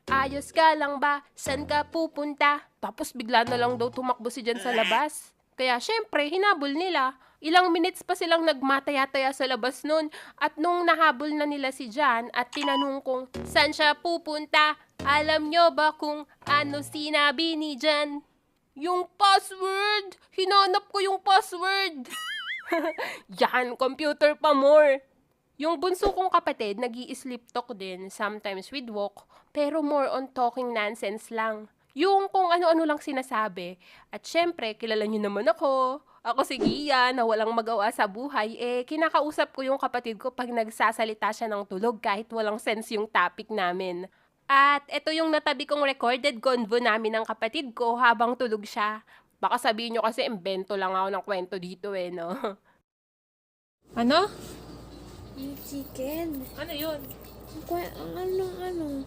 Ayos ka lang ba? San ka pupunta? Tapos bigla na lang daw tumakbo si Jan sa labas. Kaya syempre, hinabol nila. Ilang minutes pa silang nagmataya-taya sa labas nun. At nung nahabol na nila si Jan at tinanong kung saan siya pupunta, alam nyo ba kung ano sinabi ni Jan? Yung password! Hinanap ko yung password! Yan, computer pa more! Yung bunso kong kapatid, nag-i-sleep talk din, sometimes with walk, pero more on talking nonsense lang. Yung kung ano-ano lang sinasabi. At syempre, kilala niyo naman ako. Ako si Gia, na walang magawa sa buhay, kinakausap ko yung kapatid ko pag nagsasalita siya ng tulog kahit walang sense yung topic namin. At ito yung natabi kong recorded convo namin ng kapatid ko habang tulog siya. Baka sabihin nyo kasi imbento lang ako ng kwento dito no? Ano? Yung chicken. Ano yun? Ang ano.